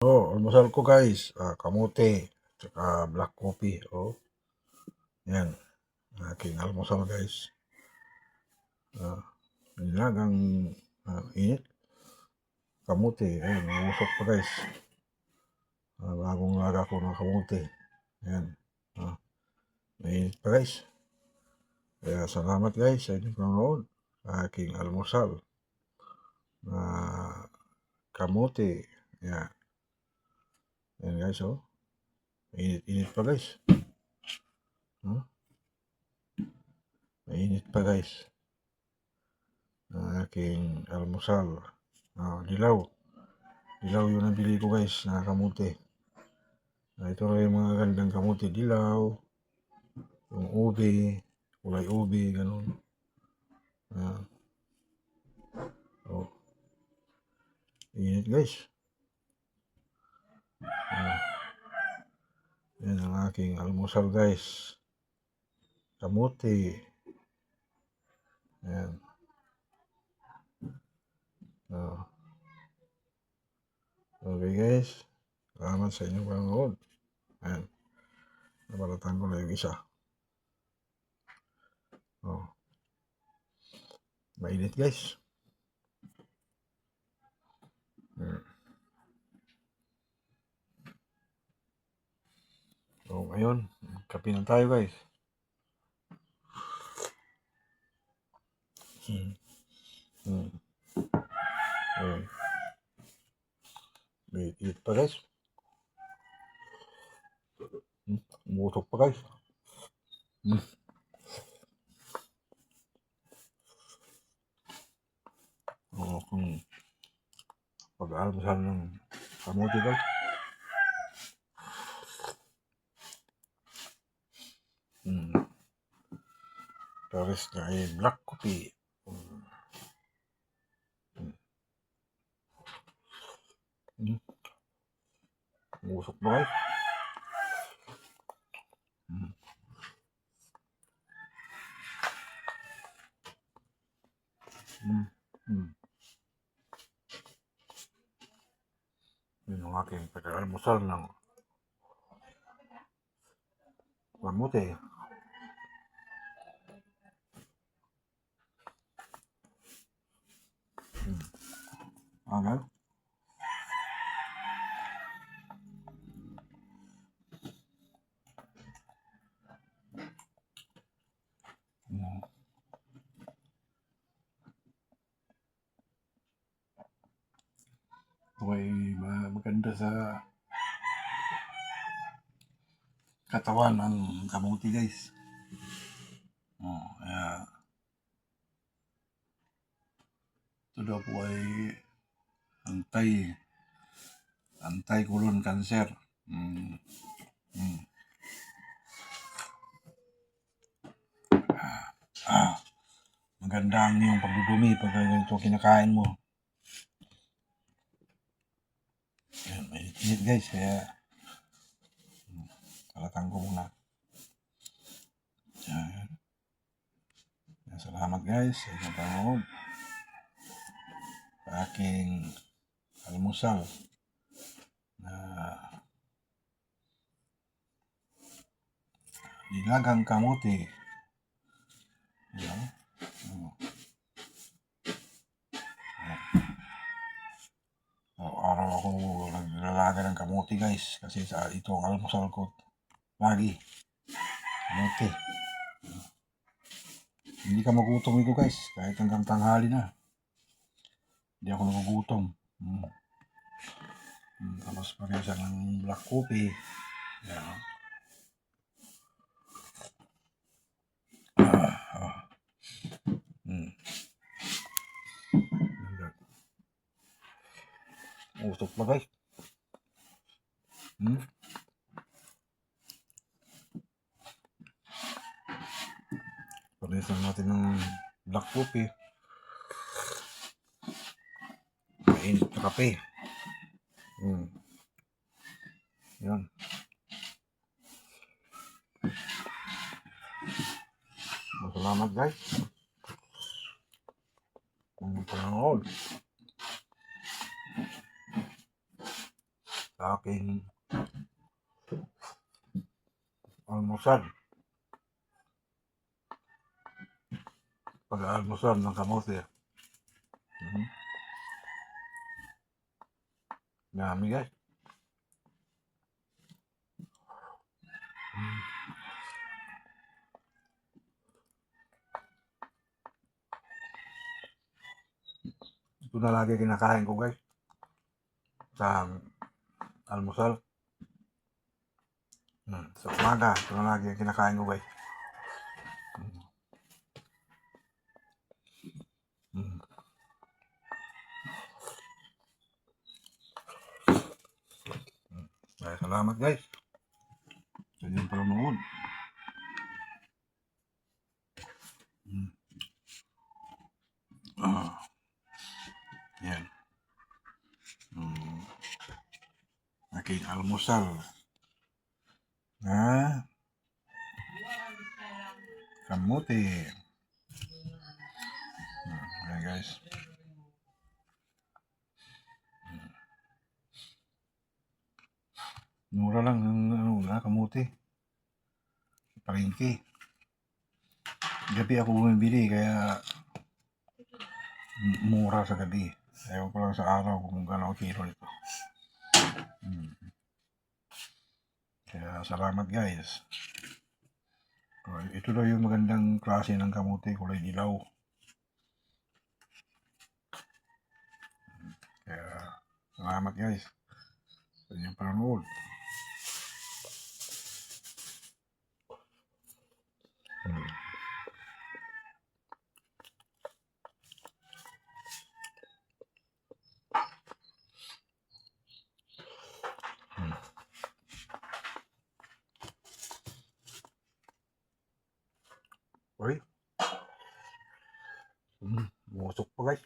Almusal ko guys, kamote, tsaka black coffee. Yan, aking almusal guys. Nilagang init, kamote, ayan, umusok pa guys. Bagong laga ko ng kamote. Ayan, mainit pa guys. Kaya salamat guys sa inyong panonood sa aking almusal na kamote. Ayan, ayan guys, mainit pa guys. Mainit pa guys. Aking almusal. Dilaw yung nabili ko guys na kamote. Ito rin yung mga gandang kamote. Dilaw, yung ube, kulay ube, ganun. Init guys. Yan ang aking almusal guys. Kamote. Ayan. Okay guys. Salamat sa inyong panonood. Ayan. Nabalatan ko na yung isa. Mainit guys. Ngayon, kape na tayo guys. Mainit pa guys. Umutok pa guys. Pag-almusal ng kamote guys. Tapos na black coffee. Umusok na guys. Yun ang aking pag-almusal ng kamote. Agad. Maganda sa katawan ang kamote guys. Kaya ito daw po ay anti-colon cancer. Maganda ang iyong pagdudumi pag ito kinakain mo. Ayan, mainit guys, kaya kalatang ko muna. Ayan. Salamat guys sa inyong panonood sa aking almusal na nilagang kamote. Ayan. Araw ako naglalaga ng kamote guys kasi sa ito ang almusal ko lagi. Kamote. Hindi ka magutom ito guys kahit hanggang tanghali na. Hindi ako nagugutom. Tapos pa guys ng black coffee. Ayan. Usok pa guys. Palisan natin ng black coffee. Mainit na kape. Yan. Salamat guys. Ang panonood. aking almusal. Pag-almusal ng kamote. Dami guys. Ito na lagi kinakain ko guys. Sa almusal. Sa umaga, ito na lagi kinakain ko guys. Salamat guys sa inyong panonood. Yan. Aking almusal na kamote. Ayan guys. Mura lang ang kamote. Palengke. Gabi ako bumibili kaya mura sa gabi. Ayaw ko lang sa araw kung gano'ng kilo nito. Kaya salamat guys. Ito daw yung magandang klase ng kamote, kulay dilaw. Kaya salamat guys sa inyong panonood. Uy. Musok pa guys.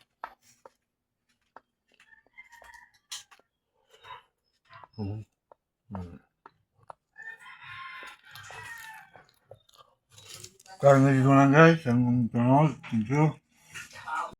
Kaya dito lang guys, ang panonood. Thank you.